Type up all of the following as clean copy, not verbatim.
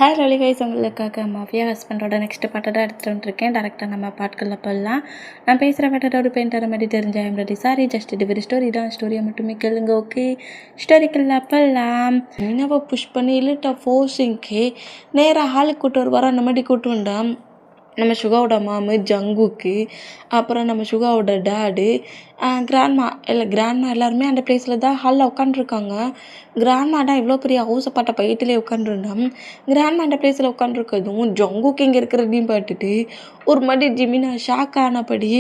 Hello guys, உங்களுக்காக mafia ஹஸ்பண்டோட next பாட்டை தான் எடுத்துகிட்டு வந்துருக்கேன். டேரெக்டாக நம்ம பாட்டுக்குள்ளே போடலாம். நான் பேசுகிற பாட்டோட ஒரு பெயிண்டரை மாதிரி தெரிஞ்ச ஐம் ரெடி. சாரி, ஜஸ்ட் டிவரி ஸ்டோரி தான். ஸ்டோரியை மட்டுமே கேளுங்க. ஓகே, ஸ்டோரிக்குள்ளே போடலாம். என்னவோ புஷ் பண்ணி இல்லட்டா ஃபோர்ஸிங்க்கு நேராக ஹாலுக்கு கூட்டு வருவாரோ அந்த மாதிரி கூட்டு வந்தான். நம்ம சுகாவோட மாமு ஜங்குக்கு, அப்புறம் நம்ம சுகாவோட டேடு, கிராண்ட்மா எல்லாருமே அந்த பிளேஸில் தான் ஹாலில் உட்காண்ட்ருக்காங்க. கிராண்ட்மா தான் இவ்வளோ பெரிய ஹவுஸை பைட்டிலே உட்காந்துருந்தான். கிராண்ட்மா அந்த பிளேஸில் உட்காந்துருக்கதும் ஜங்குக்கு இங்கே இருக்கிறதையும் பார்த்துட்டு ஒரு மாதிரி ஜிமினா ஷாக் ஆனபடி,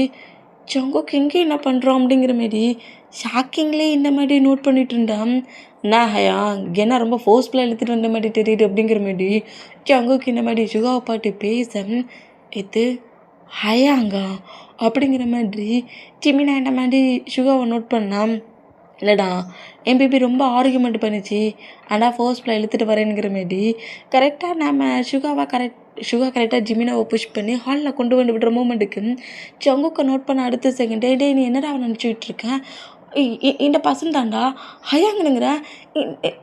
ஜங்குக்கு இங்கே என்ன பண்ணுறோம் அப்படிங்கிற மாரி ஷாக்கிங்லேயே இந்த மாதிரி நோட் பண்ணிட்டு இருந்தான். நான் ஹயா என்ன ரொம்ப ஃபோர்ஸ்ஃபுல்லாக எழுத்துட்டு வந்த மாதிரி தெரியுது அப்படிங்கிற மாதிரி ஜங்குக்கு இந்த மாதிரி சுகாவை பாட்டு பேச, இது ஹயாங்க அப்படிங்கிற மாதிரி ஜிமினா இந்த மாதிரி சுகாவை நோட் பண்ணான். இல்லைடா, என் பேபி ரொம்ப ஆர்கியூமெண்ட் பண்ணிச்சு, ஆனால் ஃபோர்ஸ்ஃபுல்லாக இழுத்துட்டு வரேங்கிற மாரி கரெக்டாக நம்ம சுகா கரெக்டாக ஜிமினாவை புஷ் பண்ணி ஹாலில் கொண்டு வந்து விடுற மூமெண்ட்டுக்கு ஜங்குக்கை நோட் பண்ண அடுத்த செகண்ட், டே நீ என்னடா நினச்சிக்கிட்டு இருக்கேன், இந்த பசங்க தான்டா ஹயாங்கனுங்கிற,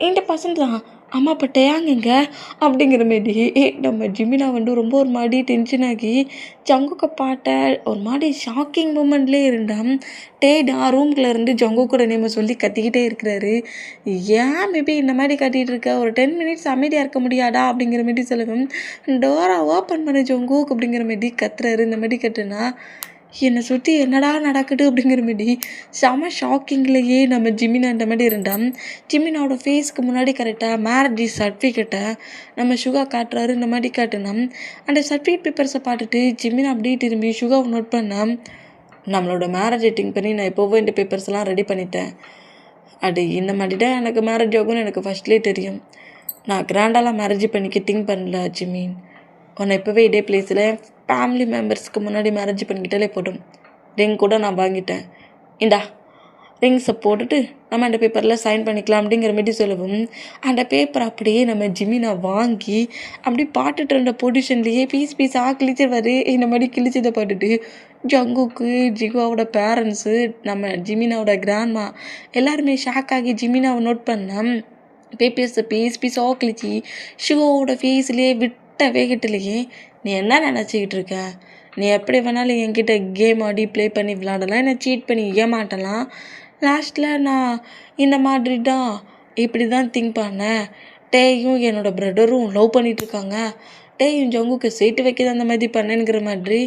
இந்த பசங்க தான் அம்மா அப்போ டேயாங்கங்க அப்படிங்கிற மாரி நம்ம ஜிமினா ரொம்ப ஒரு மாதிரி டென்ஷன் ஆகி ஜங்குக்க பாட்டை ஒரு மாதிரி ஷாக்கிங் மூமெண்ட்லேயே இருந்தான். டேடா ரூம்குள்ளே இருந்து ஜங்குக்கோட நேமை சொல்லி கத்திக்கிட்டே இருக்கிறாரு. ஏன் மேபி இந்த மாதிரி கத்திகிட்டு இருக்க, ஒரு 10 மினிட்ஸ் அமைதியாக இருக்க முடியாதா அப்படிங்கிற மாரி சொல்லவும், டோரா ஓப்பன் பண்ண ஜங்குக் அப்படிங்கிற மாரி கத்துறாரு. இந்த மாதிரி கட்டுனா என்னை சுற்றி என்னடா நடக்குது அப்படிங்கிற மாரி செம ஷாக்கிங்லேயே நம்ம ஜிமினா இந்த மாதிரி இருந்தான். ஜிமினாவோட ஃபேஸ்க்கு முன்னாடி கரெக்டாக மேரேஜ் சர்டிஃபிகேட்டை நம்ம சுகா காட்டுறாரு. இந்த மாதிரி காட்டுனோம். அந்த சர்டிஃபிகேட் பேப்பர்ஸை பார்த்துட்டு ஜிமினா அப்படியே திரும்பி சுகாவை நோட் பண்ணான். நம்மளோட மேரேஜ் எட்டிங் பண்ணி நான் எப்போவோ இந்த பேப்பர்ஸ்லாம் ரெடி பண்ணிட்டேன். அது இந்த மாதிரி தான் எனக்கு மேரேஜ் ஆகும்னு எனக்கு ஃபஸ்ட்லேயே தெரியும். நான் கிராண்டாலாம் மேரேஜ் பண்ணிக்க திங்க் பண்ணல ஜிமின். உன்னை இப்போவே இதே பிளேஸில் ஃபேமிலி மெம்பர்ஸ்க்கு முன்னாடி மேரேஜ் பண்ணிக்கிட்டாலே போடும். ரிங் கூட நான் வாங்கிட்டேன், இந்தா ரிங்ஸை போட்டுட்டு நம்ம அந்த பேப்பரில் சைன் பண்ணிக்கலாம் அப்படிங்கிற மாரி சொல்லவும், அந்த பேப்பர் அப்படியே நம்ம ஜிமினா வாங்கி அப்படி பாட்டுட்டு இருந்த பொசிஷன்லேயே பீஸாக கிழிச்சிருவார். இந்த மாதிரி கிழிச்சதை பார்த்துட்டு ஜங்குக்கு, ஜிகுவாவோட பேரண்ட்ஸு, நம்ம ஜிமினாவோட கிராண்ட்மா எல்லாருமே ஷாக் ஆகி ஜிமினாவை நோட் பண்ண பேப்பர்ஸை பீஸாக கிழிச்சி ஷுகாவோட ஃபேஸ்லேயே வேகட்டிலேயே, நீ என்ன நினச்சிக்கிட்டு இருக்க, நீ எப்படி வேணாலும் என்கிட்ட கேம் ஆடி ப்ளே பண்ணி விளாடலாம், என்னை சீட் பண்ணி ஏமாட்டலாம். லாஸ்ட்டில் நான் இந்த மாதிரி தான் இப்படி தான் திங்க் பண்ணேன். டேயும் என்னோடய பிரதரும் லவ் பண்ணிகிட்ருக்காங்க, டேயும் ஜங்குக்கு சேர்த்து வைக்கிது அந்த மாதிரி பண்ணேங்கிற மாதிரி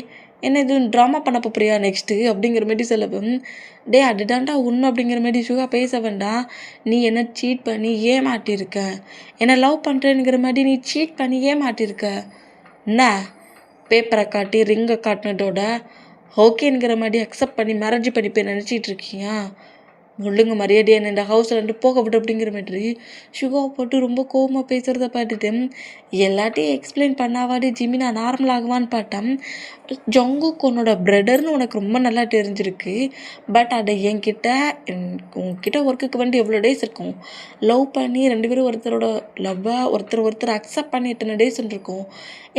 என்ன எதுவும் ட்ராமா பண்ண போறியா நெக்ஸ்ட்டு அப்படிங்கிற மாதிரி சொல்லவும், டே அதுதான்டா உண்மை அப்படிங்கிற மாதிரி சுகா பேச வேண்டாம். நீ என்ன சீட் பண்ணி ஏமாட்டியிருக்க, என்னை லவ் பண்ணுறேங்கிற மாதிரி நீ சீட் பண்ணி ஏமாட்டியிருக்க. என்ன பேப்பரை காட்டி ரிங்கை காட்டினதோட ஓகேங்கிற மாதிரி அக்செப்ட் பண்ணி மேரேஜ் பண்ணிப்பேன் நினச்சிட்டு இருக்கீங்க. ஒழுங்கு மரியாதையை என்ன இந்த ஹவுஸில் இருந்து போக விட்டு அப்படிங்கிற மாதிரி சுகாவை போட்டு ரொம்ப கோவமாக பேசுகிறத பார்த்துட்டு எல்லாத்தையும் எக்ஸ்பிளைன் பண்ணாவாடி ஜிமினா நார்மல் ஆகுவான்னு பார்த்தேன். ஜங்குக்கு உன்னோட பிரதர்னு உனக்கு ரொம்ப நல்லா தெரிஞ்சிருக்கு, பட் அதை உங்ககிட்ட ஒர்க்குக்கு வந்து எவ்வளோ டேஸ் இருக்கும், லவ் பண்ணி 2 பேரும் ஒருத்தரோட லவ்வை ஒருத்தர் அக்செப்ட் பண்ணி எத்தனை டேஸ் இருக்கும்.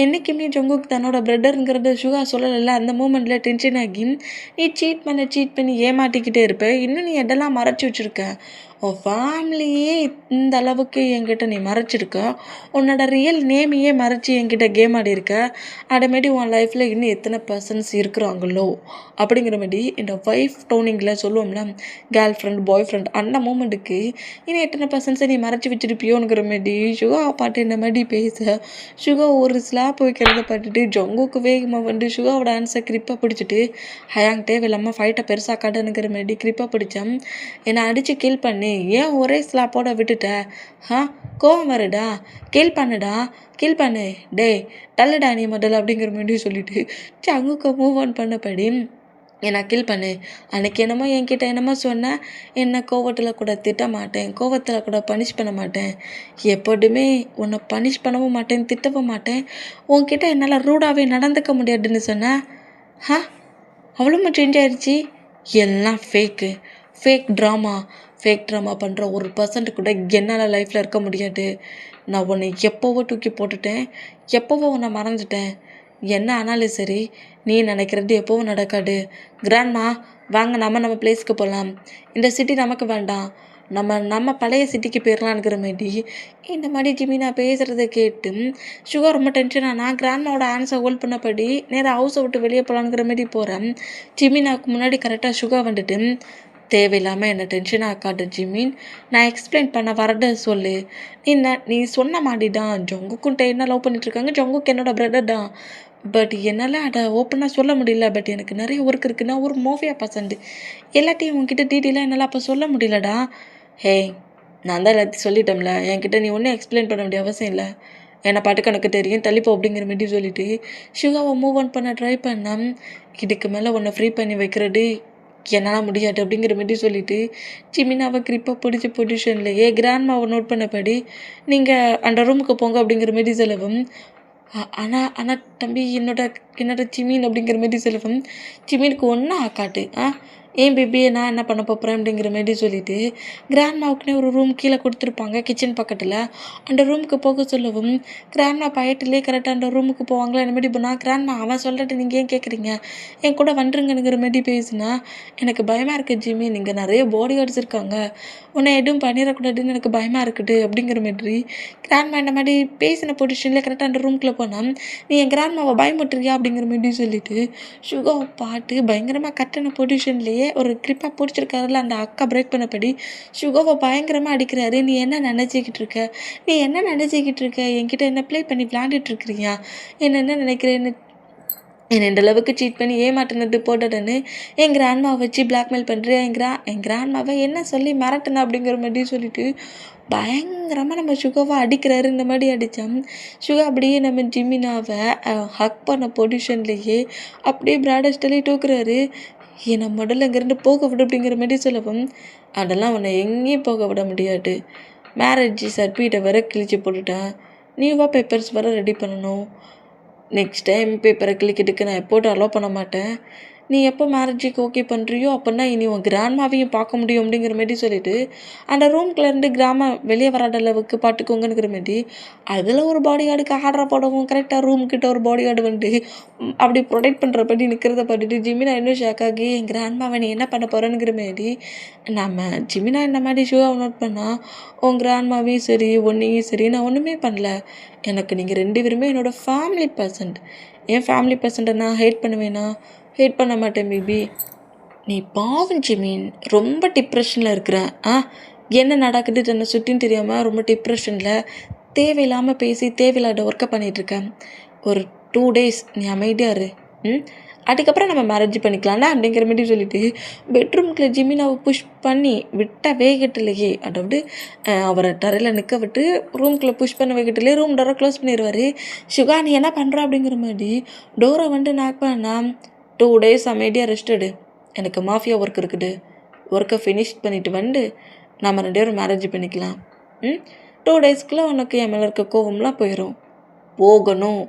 என்றைக்குமே ஜங்குக்கு தன்னோட பிரதருங்கிறத சுகா சொல்லலைல்ல. அந்த மூமெண்ட்டில் டென்ஷன் ஆகி நீ சீட் பண்ணி ஏமாட்டிக்கிட்டே இருப்ப, இன்னும் நீ எதெல்லாம் மறைச்சி வச்சுருக்க, உன் ஃபேமிலியே இந்த அளவுக்கு என்கிட்ட நீ மறைச்சிருக்க, உன்னோட ரியல் நேமையே மறைச்சி என்கிட்ட கேம் ஆடி இருக்க, அதேமாரி உன் லைஃப்பில் இன்னும் எத்தனை பர்சன்ஸ் இருக்கிறாங்களோ அப்படிங்கிற மாதிரி இந்த ஒய்ஃப் டோனிங்கில் சொல்லுவோம்ல, கேர்ள் ஃப்ரெண்ட் பாய் ஃப்ரெண்ட், அந்த மூமெண்ட்டுக்கு இன்னும் எத்தனை பர்சன்ஸை நீ மறைச்சி வச்சுருப்பியோங்கிற மாதிரி சுகா பாட்டு இந்த மாதிரி பேச சுகா ஒரு ஸ்லாப் வைக்கிறத பார்த்துட்டு ஜங்குக்கு வேகமாக சுகாவோட ஆன்சர் கிரிப்பாக பிடிச்சிட்டு ஹயாங் தேவையில்லாமல் ஃபைட்டை பெருசாக்காட்டுங்கிற மாதிரி கிரிப்பாக பிடிச்சேன். என்னை அடித்து கீல் பண்ணி ஏன் ஒரே ஸ்லாப்போட விட்டுட்ட, கோவம் வருடா, கீல் பண்ணு டே தள்ளுடா நீ முதல்ல அப்படிங்கிற மாதிரி சொல்லிட்டு ஜங்குக்கு மூவ் ஆன் பண்ணபடி என்னை கீல் பண்ணு. அன்றைக்கி என்னமோ என்கிட்ட என்னமோ சொன்னேன், என்னை கோவத்தில் கூட திட்ட மாட்டேன், கோவத்தில் கூட பனிஷ் பண்ண மாட்டேன், எப்போதுமே உன்னை பனிஷ் பண்ணவும் மாட்டேன், திட்டவும் மாட்டேன், உன்கிட்ட என்னால் ரூடாகவே நடந்துக்க முடியாதுன்னு சொன்னேன். அவ்வளோ சேஞ்ச் ஆயிடுச்சு, எல்லாம் ஃபேக் ட்ராமா பண்ணுற ஒரு பர்சன்ட் கூட என்னால் லைஃப்பில் இருக்க முடியாது. நான் உன்னை எப்போவோ தூக்கி போட்டுட்டேன், எப்போவோ உன்னை மறந்துட்டேன். என்ன ஆனாலும் சரி, நீ நினைக்கிறது எப்போவும் நடக்காது. கிராண்ட்மா வாங்க, நம்ம பிளேஸ்க்கு போகலாம், இந்த சிட்டி நமக்கு வேண்டாம், நம்ம நம்ம பழைய சிட்டிக்கு போயிடலான்ங்கிற மாரி இந்த மாதிரி ஜிமினா பேசுகிறத கேட்டு சுகா ரொம்ப டென்ஷனாக நான் கிராண்ட்மாவோட ஆன்ஸை ஹோல்ட் பண்ணபடி நேராக ஹவுஸை விட்டு வெளியே போகலான்ங்கிற மாரி போகிறேன். ஜிமினாவுக்கு முன்னாடி கரெக்டாக சுகா வந்துட்டு தேவையில்லாமல் என்னை டென்ஷன் ஆக்காட்டு ஜிமின், நான் எக்ஸ்பிளைன் பண்ண வரத சொல்லு. நீ சொன்ன மாதிரி தான் ஜங்குக்குன்ட்ட என்ன லவ் பண்ணிட்டுருக்காங்க, ஜங்குக்கு என்னோட பிரதர் தான். பட் என்னால் அதை ஓப்பனாக சொல்ல முடியல. பட் எனக்கு நிறைய ஒர்க் இருக்குன்னா ஒரு மோஃபியா பர்சன்ட் எல்லாத்தையும் உங்ககிட்ட டீட்டெயிலாக என்னால் அப்போ சொல்ல முடியலடா. ஹே, நான் தான் எல்லாத்தையும் சொல்லிட்டோம்ல, என்கிட்ட நீ ஒன்றும் எக்ஸ்பிளைன் பண்ண வேண்டிய அவசியம் இல்லை. என்னை பாட்டுக்கு எனக்கு தெரியும், தள்ளிப்போ அப்படிங்கிற மாரி சொல்லிவிட்டு சுகாவை மூவ் ஆன் பண்ண ட்ரை பண்ணேன். இதுக்கு மேலே உன்னை ஃப்ரீ பண்ணி வைக்கிறது என்னால் முடியாது அப்படிங்கிற மாரி சொல்லிவிட்டு ஜிமினாவை கிரிப்பாக பிடிச்ச பொசிஷன்லையே கிராண்ட்மாவை நோட் பண்ணபடி நீங்கள் அந்த ரூமுக்கு போங்க அப்படிங்கிற மாரி சொல்லவும், ஆனால் தம்பி என்னோட ஜிமின் அப்படிங்கிற மாரி சொல்லவும், ஜிமினுக்கு ஒன்றா காட்டு ஏன் பேபியை நான் என்ன பண்ண போகிறேன் அப்படிங்கிற மாரி சொல்லிவிட்டு கிராண்ட்மாவுக்குனே ஒரு ரூம் கீழே கொடுத்துருப்பாங்க கிச்சன் பக்கத்தில். அந்த ரூமுக்கு போக சொல்லவும் கிராண்ட்மா பயட்டிலே கரெக்டாக அந்த ரூமுக்கு போவாங்களா என்ன மாரி போனால் கிராண்ட்மா அவன் சொல்லிட்டு நீங்கள் ஏன் கேட்குறீங்க, என் கூட வந்துருங்கனுங்கிற மாரி பேசுனா எனக்கு பயமாக இருக்குது ஜிமி, நீங்கள் நிறைய பாடி கார்ட்ஸ் இருக்காங்க, உன்னை எதுவும் பண்ணிடக்கூடாதுன்னு எனக்கு பயமாக இருக்குது அப்படிங்கிற மாதிரி கிராண்ட்மா இந்த மாதிரி பேசின பொசிஷனில் கரெக்டாக அந்த ரூம்குள்ளே போனால் நீ என் கிராண்ட்மாவை பயமுட்டுறியா அப்படிங்கிற மாதிரி சொல்லிவிட்டு சுகாவை பாட்டு பயங்கரமாக கட்டின பொசிஷன்லேயே ஒரு கிரிப்பாக பிடிச்சிருக்காருல அந்த அக்கா பிரேக் பண்ணபடி சுகாவை பயங்கரமாக அடிக்கிறாரு. நீ என்ன நினச்சிக்கிட்டு இருக்க, என்கிட்ட என்ன ப்ளே பண்ணி விளையாண்டுட்டு இருக்கிறியா, என்ன நினைக்கிறேன்னு என்னை இந்த அளவுக்கு சீட் பண்ணி ஏமாட்டினது போட்டதுன்னு என் கிராண்ட்மாவை வச்சு பிளாக்மெயில் பண்ணுறேன். என் கிராண்ட்மாவை என்ன சொல்லி மிரட்டினா அப்படிங்கிற மாதிரி சொல்லிட்டு பயங்கரமாக நம்ம சுகாவை அடிக்கிறாரு. இந்த மாதிரி அடித்தான் சுகா அப்படியே நம்ம ஜிமினாவை ஹக் பண்ண பொசிஷன்லேயே அப்படியே பிராடஸ்டலே தூக்குறாரு. என்னை முதல்ல இங்கேருந்து போக விடு அப்படிங்கிற மாதிரி சொல்லவும், அதெல்லாம் உன்னை எங்கேயும் போக விட முடியாது, மேரேஜ் சர்டிஃபிகேட்டை வேற கிழிச்சு போட்டுட்டேன், நியூவாக பேப்பர்ஸ் வேறு ரெடி பண்ணணும், நெக்ஸ்ட் டைம் பேப்பரை கிளிக்கிறதுக்கு நான் எப்போட்டும் அலோவ் பண்ண மாட்டேன், நீ எப்போ மேரேஜுக்கு ஓகே பண்ணுறியோ அப்போனா இனி உன் கிராண்ட்மாவையும் பார்க்க முடியும் அப்படிங்கிற மாரி சொல்லிவிட்டு அந்த ரூம்குள்ளேருந்து வெளியே வராத அளவுக்கு பார்த்துக்கோங்கிற மாரி அதில் ஒரு பாடி கார்டுக்கு ஆர்டரை போடவும் கரெக்டாக ரூம்கிட்ட ஒரு பாடி கார்டு வந்துட்டு அப்படி ப்ரொடெக்ட் பண்ணுறபடி நிற்கிறத பார்த்துட்டு ஜிமினா இன்னும் ஷாக் ஆகி என் கிராண்ட்மாவை நீ என்ன பண்ண போகிறேங்கிற மாரி நம்ம ஜிமினா இந்த மாதிரி ஷோவை நோட் பண்ணால் உன் கிராண்ட்மாவையும் சரி ஒன்றையும் சரி நான் ஒன்றுமே பண்ணல, எனக்கு நீங்கள் 2 பேருமே என்னோடய ஃபேமிலி பர்சன்ட், என் ஃபேமிலி பர்சன்ட்டை நான் ஹேட் பண்ணுவேனா, ஹேட் பண்ண மாட்டேன் பேபி. நீ பாவம் ஜிமின், ரொம்ப டிப்ரெஷனில் இருக்கிற. என்ன நடக்குது என்னை சுற்றின்னு தெரியாமல் ரொம்ப டிப்ரெஷனில் தேவையில்லாமல் பேசி தேவையில்லாத ஒர்க்கை பண்ணிகிட்ருக்கேன். ஒரு 2 days நீ அமைதியாக இரு, அதுக்கப்புறம் நம்ம மேரேஜ் பண்ணிக்கலாம்னா அப்படிங்கிற மாதிரி சொல்லிவிட்டு பெட்ரூம்குள்ளே ஜிமினாவை புஷ் பண்ணி விட்ட வேகட்டிலேயே, அதாவது அவரை தரையில் நிற்க விட்டு ரூம்குள்ளே புஷ் பண்ண வேகட்டிலே ரூம் டோரை க்ளோஸ் பண்ணிடுவார். சுகா நீ என்ன பண்ணுற அப்படிங்கிற மாதிரி டோரை வந்துட்டு நாக் பண்ணா 2 days அமைதியாக ரெஸ்ட் எடு, எனக்கு மாஃபியா ஒர்க் இருக்குது, ஒர்க்கை ஃபினிஷ் பண்ணிவிட்டு வந்து நம்ம 2 பேரும் மேரேஜ் பண்ணிக்கலாம். 2 daysக்குள்ளே உனக்கு என் மேலே இருக்க கோவம்லாம் போகணும்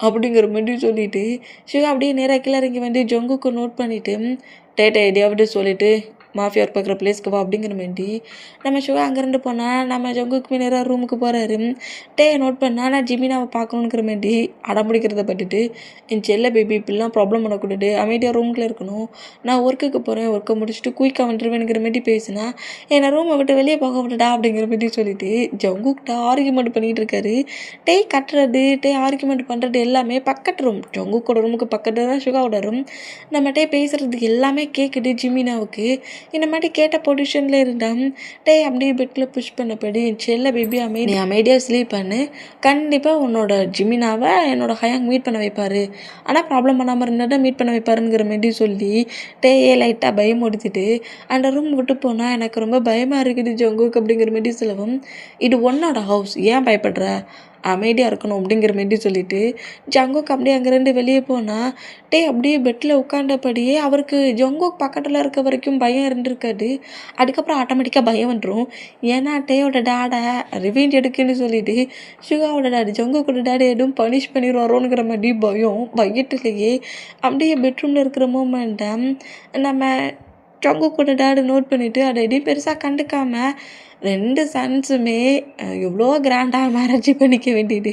அப்படிங்கிற மாதிரி சொல்லிவிட்டு சுகா அப்படியே நேராக கீழே இறங்கி வந்து ஜங்குக்கு நோட் பண்ணிவிட்டு டேட்டா எதையாவது சொல்லிவிட்டு மாஃபியா ஒர்க் பார்க்குற பிளேஸ்க்கு வா அப்படிங்கிற மாரி நம்ம சுகா அங்கேருந்து போனால் நம்ம ஜங்குக்குமே நேராக ரூமுக்கு போகிறாரு. நோட் பண்ணால் நான் ஜிமினாவை பார்க்கணுங்கிற மாரி அடம்பிடிக்கிறத பட்டுட்டு என் செல்ல பேபி இப்படிலாம் ப்ராப்ளம் பண்ணக்கூடாது, அமைதியாக ரூமுக்குள்ளே இருக்கணும், நான் ஒர்க்குக்கு போகிறேன், ஒர்க்கை முடிச்சுட்டு குயிக்காக வந்துடுவேனுங்கிற மாரி பேசினா என்னை ரூமை விட்டு வெளியே போக விட்டுடா அப்படிங்கிற மாரி சொல்லிவிட்டு ஜங்குக்கிட்ட ஆர்கியூமெண்ட் பண்ணிகிட்டு இருக்காரு. கட்டுறது ஆர்கியூமெண்ட் பண்ணுறது எல்லாமே பக்கத்து ரூம், ஜங்குக்கோட ரூமுக்கு பக்கத்தில் தான் சுகாவோட ரூம். நம்ம பேசுகிறது எல்லாமே கேட்குது ஜிமினாவுக்கு. இந்த மாதிரி கேட்ட பொசிஷனில் இருந்தால் அப்படியே பெட்டில் புஷ் பண்ணபடி என் செல்ல பேபி நீ அமைதியாக ஸ்லீப் பண்ணு, கண்டிப்பாக உன்னோட ஜிமினாவை என்னோட ஹயாங் மீட் பண்ண வைப்பார், ஆனால் ப்ராப்ளம் பண்ணாமல் இருந்தால் தான் மீட் பண்ண வைப்பாருங்கிற மாரி சொல்லி லைட்டாக பயம் கொடுத்துட்டு அந்த ரூம் விட்டு போனால் எனக்கு ரொம்ப பயமாக இருக்குது ஜங்குக்கு அப்படிங்கிற மாரி சொல்லவும், இது உன்னோட ஹவுஸ், ஏன் பயப்படுற, அமைதியாக இருக்கணும் அப்படிங்கிற மாரி சொல்லிவிட்டு ஜங்குக்கு அப்படியே அங்கேருந்து வெளியே போனால் அப்படியே பெட்டில் உட்காண்டபடியே அவருக்கு ஜங்குக் பக்கத்தில் இருக்க வரைக்கும் பயம் இருந்திருக்காது. அதுக்கப்புறம் ஆட்டோமேட்டிக்காக பயம் வந்துடும். ஏன்னா டேயோட டேடை ரிவெஞ்ச் எடுக்குன்னு சொல்லிவிட்டு சுகாவோட டேடி ஜங்குக்கோட டேடி எதுவும் பனிஷ் பண்ணிடுவாரோங்கிற மாதிரி பயத்துலேயே அப்படியே பெட்ரூமில் இருக்கிற மூமெண்ட்டை நம்ம ஜங்குக்கோட டேடு நோட் பண்ணிவிட்டு அதை எதையும் பெருசாக கண்டுக்காமல் 2 சன்ஸுமே எவ்வளோ கிராண்டாக மேரேஜ் பண்ணிக்க வேண்டியது,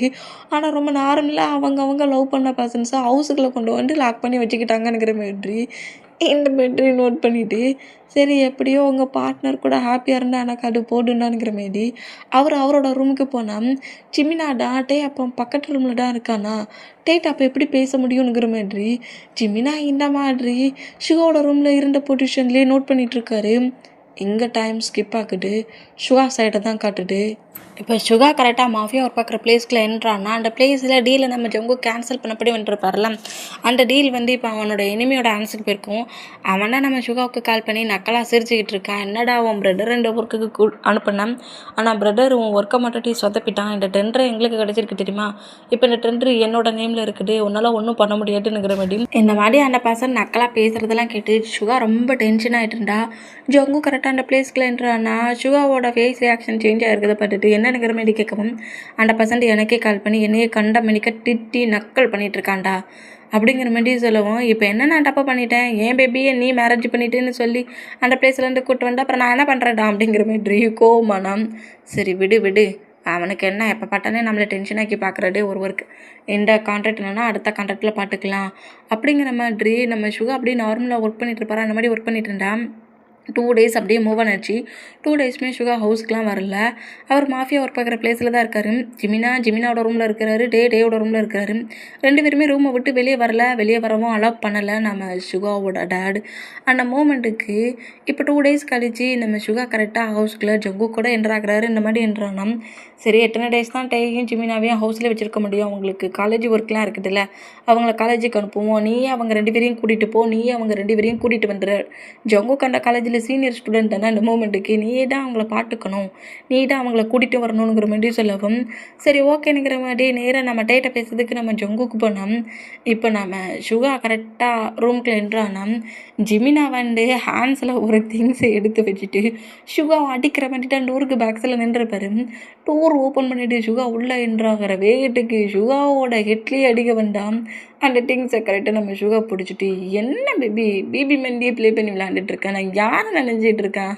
ஆனால் ரொம்ப நார்மலாக அவங்க லவ் பண்ண பர்சன்ஸை ஹவுஸுக்குள்ளே கொண்டு வந்து லாக் பண்ணி வச்சுக்கிட்டாங்கங்கிற மாதிரி இந்த மாதிரி நோட் பண்ணிவிட்டு சரி எப்படியோ உங்கள் பார்ட்னர் கூட ஹாப்பியாக இருந்தால் எனக்கு அது போடுண்டானுங்கிற மாரி அவரோட ரூமுக்கு போனால் ஜிமினாடா டே அப்போ பக்கத்து ரூமில் தான் இருக்கானா டேட் அப்போ எப்படி பேச முடியுங்கிற மாதிரி ஜிமினா இந்த மாதிரி சுகாவோட ரூமில் இருந்த பொசிஷன்லேயே நோட் பண்ணிகிட்ருக்காரு. எங்கே டைம் ஸ்கிப் ஆகுது, சுகா சைடை தான் காட்டுது. இப்போ சுகா கரெக்டாக மாஃபியா ஒர்க் பார்க்குற பிளேஸ்க்குள்ள என்ட்ரானா அந்த பிளேஸில் டீலை நம்ம ஜங்கு கேன்சல் பண்ணப்படி வந்துருப்பார்ல அந்த டீல் இப்போ அவனோட எனிமியோட ஆன்சருக்கு போயிருக்கும். அவனா நம்ம சுகாவுக்கு கால் பண்ணி நக்கலாக சிரிச்சுக்கிட்டு இருக்கான். என்னடா உன் பிரதர் 2 ஒர்க்குக்கு அனுப்பினேன், ஆனால் பிரதர் உன் ஒர்க்கை மட்டும் சொதப்பிட்டான். இந்த டெண்டர் எங்களுக்கு கிடச்சிருக்கு தெரியுமா, இப்போ இந்த டெண்டர் என்னோட நேமில் இருக்குது, உன்னால் ஒன்றும் பண்ண முடியாதுங்கிற மாதிரி இந்த மாதிரி அந்த பர்சன் நக்கலாக பேசுகிறதெல்லாம் கேட்டு சுகா ரொம்ப டென்ஷன் ஆகிட்டு இருந்தா. ஜங்கு கரெக்டாக அந்த பிளேஸ்க்குள்ள என்ட்ரானா சுகாவோட ஃபேஸ் ரியாக்ஷன் சேஞ்ச் ஆகிருக்கிறத பார்த்துட்டு என்னங்கிற மாதிரி கேட்கவும் அந்த பர்சன்ட் எனக்கே கால் பண்ணி என்னையே கண்ட மணிக்க திட்டி நக்கல் பண்ணிட்டு இருக்காண்டா அப்படிங்கிற மாதிரி சொல்லவும் இப்போ என்ன நான் தப்பாக பண்ணிட்டேன், ஏன் பேபியை நீ மேரேஜ் பண்ணிட்டேன்னு சொல்லி அந்த பிளேஸ்லேருந்து கூப்பிட்டு வந்தா அப்புறம் நான் என்ன பண்ணுறேன்டா அப்படிங்கிற மாதிரி கோமானம். சரி விடு அவனுக்கு என்ன எப்போ பார்த்தானே நம்மளை டென்ஷன் ஆக்கி பார்க்குறதே ஒரு ஒர்க், எந்த கான்ட்ராக்ட் இல்லைன்னா அடுத்த கான்ட்ராக்டில் பார்த்துக்கலாம் அப்படிங்கிற மாதிரி நம்ம சுகா அப்படியே நார்மலாக ஒர்க் பண்ணிட்டு இருப்பாரு. அந்த மாதிரி ஒர்க் பண்ணிட்டு இருந்தான். 2 days அப்படியே மூவ் ஆன் ஆச்சு. 2 daysமே சுகா ஹவுஸ்க்குலாம் வரல. அவர் மாஃபியா ஒர்க் பார்க்குற பிளேஸில் தான் இருக்காரு. ஜிமினாவோட ரூமில் இருக்கிறாரு, டேயோட ரூமில் இருக்கிறாரு. 2 பேருமே ரூமை விட்டு வெளியே வரல. வெளியே வரவும் அலோவ் பண்ணலை நம்ம சுகாவோட டேட். அந்த மூமெண்ட்டுக்கு இப்போ 2 days கழிச்சு நம்ம சுகா கரெக்டாக ஹவுஸ்க்குள்ளே ஜங்கு கூட என்ட்ராகிறாரு. இந்த மாதிரி என்ட்ரானா சரி எத்தனை டேஸ் தான் டேயும் ஜிமினாவையும் ஹவுஸ்லேயே வச்சுருக்க முடியும், அவங்களுக்கு காலேஜ் ஒர்க்லாம் இருக்குதுல்ல, அவங்கள காலேஜுக்கு அனுப்புவோம், நீயே அவங்க 2 பேரையும் கூட்டிகிட்டு போ, நீயே அவங்க 2 பேரையும் கூட்டிகிட்டு வந்துடு. ஜங்கு கண்ட காலேஜில் சீனியர் ஸ்டூடெண்ட் தானே இந்த மூமெண்ட்டுக்கு, நீயே தான் அவங்கள பார்த்துக்கணும், நீ தான் அவங்கள கூட்டிகிட்டு வரணுங்கிற மாதிரி சொல்லவும் சரி ஓகேங்கிற மாதிரி நேராக நம்ம டேட்டை பேசுறதுக்கு நம்ம ஜங்குக்கு போனோம். இப்போ நம்ம சுகா கரெக்டாக ரூம்குள்ள என்ட்ரானா ஜிமினா ஹேண்ட்ஸில் ஒரு திங்ஸை எடுத்து வச்சுட்டு சுகாவை அடிக்கிற மாதிரி தான் டோருக்கு பேக்ஸில் நின்றுப்பாரு. டோர் ஓப்பன் பண்ணிவிட்டு சுகா உள்ளே என்ட்ராகிற வேகத்துக்கு சுகாவோட ஹெட்லேயே அடிக்க வேண்டாம். அந்த திங்ஸை கரெக்டாக நம்ம சுகா பிடிச்சிட்டு என்ன பேபி மெண்டியே ப்ளே பண்ணி விளையாண்டுட்ருக்கேன், நான் யாரை நினைஞ்சிட்டு இருக்கேன்,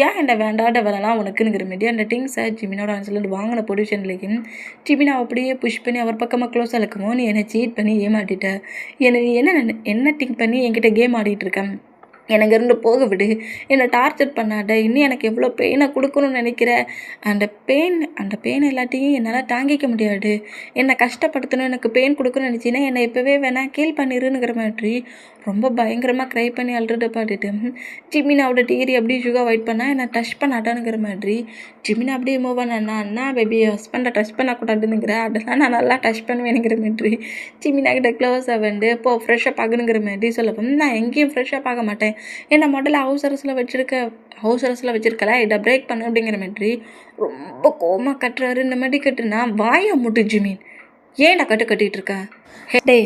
ஏன் இந்த வேண்டாட வேலைலாம் உனக்குங்கிற மாதிரி அந்த திங்ஸை ஜிமினோட ஆன்சர்லேருந்து வாங்கின பொசிஷன்லேயும் ஜிமினா அப்படியே புஷ் பண்ணி அவர் பக்கமாக க்ளோஸாக இருக்கமோ நீ என்னை சீட் பண்ணி ஏமாட்டிட்ட, என்னை என்ன திங்க் பண்ணி என்கிட்ட கேம் ஆடிட்டுருக்கேன், எனக்கு இருந்து போக விடு, என்னை டார்ச்சர் பண்ணாத, இன்னும் எனக்கு எவ்வளோ பெயினை கொடுக்கணும்னு நினைக்கிற, அந்த பெயின் எல்லாத்தையும் என்னால் தாங்கிக்க முடியாது, என்னை கஷ்டப்படுத்தணும், எனக்கு பெயின் கொடுக்கணும்னு நினச்சின்னா என்னை இப்போவே வேணால் கீழ் பண்ணிடுங்கிற மாதிரி ரொம்ப பயங்கரமாக க்ரை பண்ணி அழுறத பார்த்துட்டு ஜிமினாவோட டிகிரி அப்படியே சுகா வெயிட் பண்ணால் என்னை டச் பண்ணாட்டானுங்கிற மாதிரி ஜிமினா அப்படியே மூவ் பண்ணா பேபி ஹஸ்பண்டை டச் பண்ணக்கூடாதுங்கிற, அதெல்லாம் நான் நல்லா டச் பண்ணுவேனுங்கிற மாதிரி ஜிமினா கிட்ட க்ளோஸாக வந்து இப்போது ஃப்ரெஷ்ஷப் ஆகணுங்கிற மாதிரி சொல்லப்போ நான் எங்கேயும் ஃப்ரெஷ்ஷப் ஆக மாட்டேன், என்னை முதல்ல ஹவுஸ் அரசில் வச்சுருக்கல இதை பிரேக் பண்ணு அப்படிங்கிற மாதிரி ரொம்ப கோமா கட்டுறாரு. இந்த மாதிரி கட்டுனா வாயை முட்டு ஜிமின், ஏன்டா கட்டிகிட்டு இருக்க, டே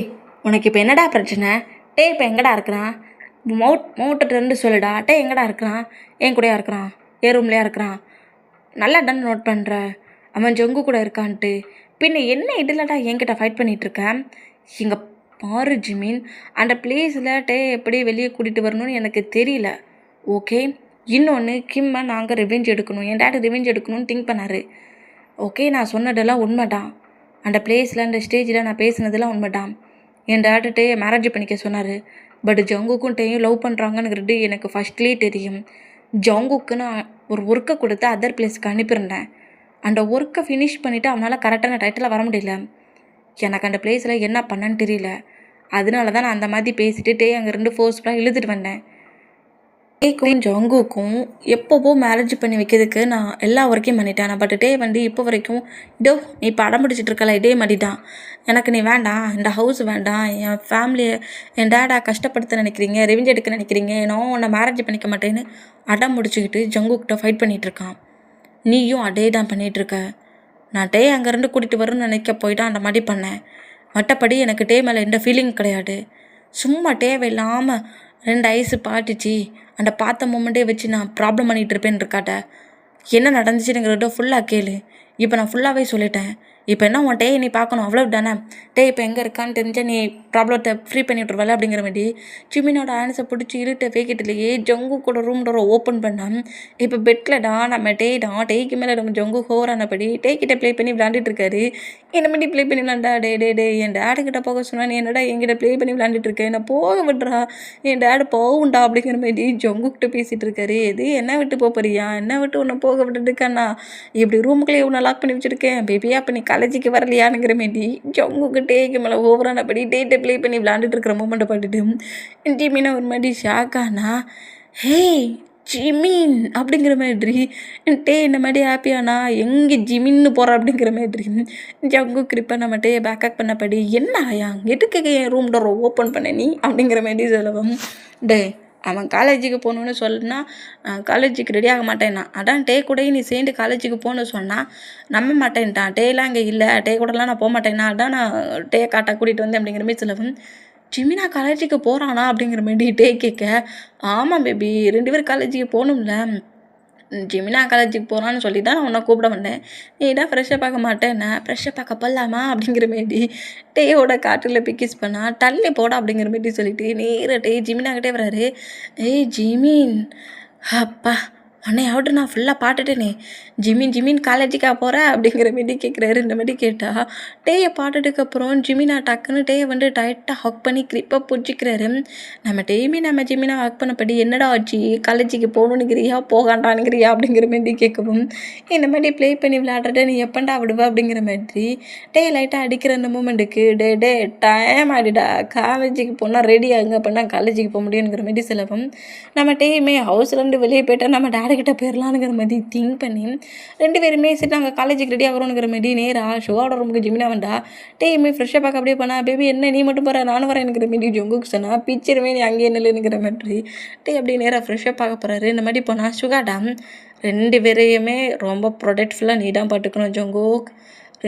உனக்கு இப்போ என்னடா பிரச்சனை, டே இப்போ எங்கடா இருக்கிறான், மவுட்டு சொல்லுடா, டே எங்கடா இருக்கிறான், என் கூடயா இருக்கிறான், என் ரூம்லையா இருக்கிறான், நல்லா டன் நோட் பண்ணுற, அவன் ஜங்கு கூட இருக்கான்ட்டு, பின்ன என்ன இதில்லடா என்கிட்ட ஃபைட் பண்ணிகிட்ருக்கேன், இங்கே பாரு ஜிமின், அந்த பிளேஸில் டே எப்படி வெளியே கூட்டிகிட்டு வரணும்னு எனக்கு தெரியல, ஓகே, இன்னொன்று கிம்மை நாங்கள் ரிவெஞ்ச் எடுக்கணும், என் டேட் ரிவெஞ்ச் எடுக்கணும்னு திங்க் பண்ணார், ஓகே நான் சொன்னதெல்லாம் உண்மைதான், அந்த பிளேஸில் அந்த ஸ்டேஜில் நான் பேசுனதெல்லாம் உண்மைதான், என் டேட்டே மேரேஜ் பண்ணிக்க சொன்னார், பட் ஜங்குக்கும் டேயும் லவ் பண்ணுறாங்கங்கிறது எனக்கு ஃபஸ்ட்லேயே தெரியும், ஜங்குக்கு நான் ஒரு ஒர்க்கை கொடுத்து அதர் பிளேஸ்க்கு அனுப்பியிருந்தேன், அந்த ஒர்க்கை ஃபினிஷ் பண்ணிவிட்டு அவனால் கரெக்டான டைட்டில் வர முடியல, எனக்கு அந்த பிளேஸில் என்ன பண்ணேன்னு தெரியல, அதனால தான் நான் அந்த மாதிரி பேசிட்டு டே அங்கே ஃபோர்ஸ்ஃபுல்லாக இழுத்துட்டு வந்தேன். டேக்கும் ஜங்குக்கும் எப்போவோ மேரேஜ் பண்ணி வைக்கிறதுக்கு நான் எல்லா ஒர்க்கையும் பண்ணிட்டேன், பட் டே இப்போ வரைக்கும் இதோ நீ இப்போ அடம் பிடிச்சிட்டு இருக்கல இதே மாட்டிட்டான், எனக்கு நீ வேண்டாம், இந்த ஹவுஸ் வேண்டாம், என் ஃபேமிலியை என் டேடா கஷ்டப்படுத்த நினைக்கிறீங்க, ரிவெஞ்ச் எடுக்க நினைக்கிறீங்க, நான் உன்னை மேரேஜ் பண்ணிக்க மாட்டேன்னு அடம் முடிச்சுக்கிட்டு ஜங்குக்கிட்ட ஃபைட் பண்ணிகிட்ருக்கான். நீயும் அதே தான் பண்ணிகிட்ருக்க, நான் டே அங்கேருந்து கூட்டிகிட்டு வரணும்னு நினைக்க போயிட்டான், அந்த மாதிரி பண்ணேன், மற்றபடி எனக்கு டே மேலே எந்த ஃபீலிங் கிடையாது, சும்மா தேவையில்லாமல் 2 ஐஸு பாட்டுச்சு, அந்த பார்த்த மூமெண்ட்டே வச்சு நான் ப்ராப்ளம் பண்ணிகிட்டு இருப்பேன்னு இருக்காட்ட, என்ன நடந்துச்சுங்கிறத ஃபுல்லாக கேளு, இப்போ நான் ஃபுல்லாகவே சொல்லிட்டேன், இப்போ என்ன உன் டேயை நீ பார்க்கணும் அவ்வளோ தானே. டே இப்போ எங்கே இருக்கான்னு தெரிஞ்சால் நீ ப்ராப்ளத்தை ஃப்ரீ பண்ணி விட்ருவல அப்படிங்கிற மாதிரி ஜிமினோட ஆன்ஸை பிடிச்சி இருட்ட வேக்கிட்டுலேயே ஜங்கு கூட ரூம் டோரை ஓப்பன் பண்ணான். இப்போ பெட்டில்டா நம்ம டேய்க்கு மேலே நம்ம ஜங்கு ஹோரானபடி டேக்கிட்ட ப்ளே பண்ணி விளாண்டுட்டு இருக்காரு. என்ன மாதிரி ப்ளே பண்ணி விளாண்டா டே என் டேடுக்கிட்ட போக சொன்னா நீ என்னடா என்கிட்ட ப்ளே பண்ணி விளாண்டுட்டு இருக்கேன், என்னை போக விட்றா, என் டேடு போகும்டா அப்படிங்கிற மாதிரி ஜங்குக்கிட்ட பேசிகிட்டு இருக்காரு. எது என்ன விட்டு போறியா, என்ன விட்டு உன்னை போக விட்டுட்டுருக்காண்ணா, இப்படி ரூமுக்குள்ளே உன்னை லாக் பண்ணி வச்சுருக்கேன் பேபியா, அப்போ நீ காலேஜுக்கு வரலையானுங்கிற மாரி ஜங்குக்கு டேக்கு மேலே ஓவரானபடி டேட்டை ப்ளே பண்ணி விளாண்டுட்டு இருக்கிற மூமெண்ட்டை பார்த்துட்டு ஜிமினா ஒரு மாதிரி ஷாக்கானா, ஹே ஜிமின் அப்படிங்கிற மாதிரி டே இந்த மாதிரி ஹாப்பியானா எங்கே ஜிமின்னு போகிற அப்படிங்கிற மாதிரி ஜங்கு கிரிப்பை நம்ம டே பேக்கப் பண்ணப்படி என்ன ஆயா எதுக்கு என் ரூம் டோரை ஓப்பன் பண்ண நீ அப்படிங்கிற மாதிரி சொல்லவும், டே அவன் காலேஜுக்கு போகணுன்னு சொல்லுனா காலேஜுக்கு ரெடி ஆக மாட்டேன்னா, அதான் டே கூடயும் நீ சேர்ந்து காலேஜுக்கு போகணுன்னு சொன்னால் நம்ப மாட்டேன்ட்டான். டேலாம் அங்கே இல்லை, டே கூடலாம் நான் போக மாட்டேன்னா, அதான் நான் டே காட்டா கூட்டிகிட்டு வந்தேன் அப்படிங்கிற மாதிரி சொல்லவும், ஜிமினா காலேஜுக்கு போகிறானா அப்படிங்கிற மாதிரி டே கேட்க, ஆமாம் பேபி 2 பேர் காலேஜுக்கு போகணும்ல, ஜிமினா காலேஜுக்கு போகிறான்னு சொல்லி தான் நான் உன்னை கூப்பிட வந்தேன், நீ தான் ஃப்ரெஷ்ஷாக பார்க்க மாட்டேன், நான் ஃப்ரெஷ்ஷாக பார்க்க போகலாமா அப்படிங்கிற மாரி டேயோட காட்டில் பிக்கிஸ் பண்ணா, தள்ளி போட அப்படிங்கிற மாரி சொல்லிட்டு நேராக டே ஜிமினாக்கிட்டே வர்றாரு. ஏய் ஜிமின், அப்பா உன்னையாவட்டு நான் ஃபுல்லாக பாட்டுட்டேனே, ஜிமின் காலேஜுக்கா போகிற அப்படிங்கிற மாரி கேட்குறாரு. இந்த மாதிரி கேட்டால் டேயை பாட்டுட்டுக்கப்புறம் ஜிமினா டக்குன்னு டேயை வந்து டைட்டாக ஹக் பண்ணி கிரிப்பாக பிடிச்சிக்கிறாரு. நம்ம ஜிமினா ஹக் பண்ணப்படி என்னடா ஆச்சு, காலேஜுக்கு போகணுன்னுங்கிறியா போகாண்டானுங்கிறியா அப்படிங்கிற மாதிரி கேட்கவும், இந்த மாதிரி ப்ளே பண்ணி விளையாடுறத நீ எப்பண்டா விடுவா அப்படிங்கிற மாதிரி டே லைட்டாக அடிக்கிற அந்த மூமெண்ட்டுக்கு டே டைம் ஆகிடுடா, காலேஜுக்கு போனால் ரெடி ஆகுங்க அப்படின்னா காலேஜுக்கு போக முடியுங்கிற மாதிரி சொல்லவும், நம்ம டேயுமே ஹவுஸ்லேருந்து வெளியே போய்ட்டால் நம்ம டேடுக்கிட்ட போயிடலானுங்கிற மாதிரி திங்க் பண்ணி 2 பேருமே சரி நாங்கள் காலேஜுக்கு ரெடி ஆகிறோங்கிற மாதிரி நேராக ஷோவோட ரூமுக்கு ஜிமினா வந்தா. டேயுமே ஃப்ரெஷ்ஷாக பார்க்க அப்படியே பண்ணா, பேபி என்ன நீ மட்டும் போகிற நானும் வரேன்னுங்கிற மாதிரி ஜொங்குக்கு சொன்னால் பிச்சிருமே நீ அங்கேயே நில்லுங்கிற மாதிரி டே அப்படியே நேராக ஃப்ரெஷ்ஷாக பார்க்க போகிறாரு. இந்த மாதிரி போனால் சுகாடாம் 2 பேரையுமே ரொம்ப ப்ரொடெக்ட்ஃபுல்லாக நீ தான் பார்த்துக்கணும் ஜொங்குக்,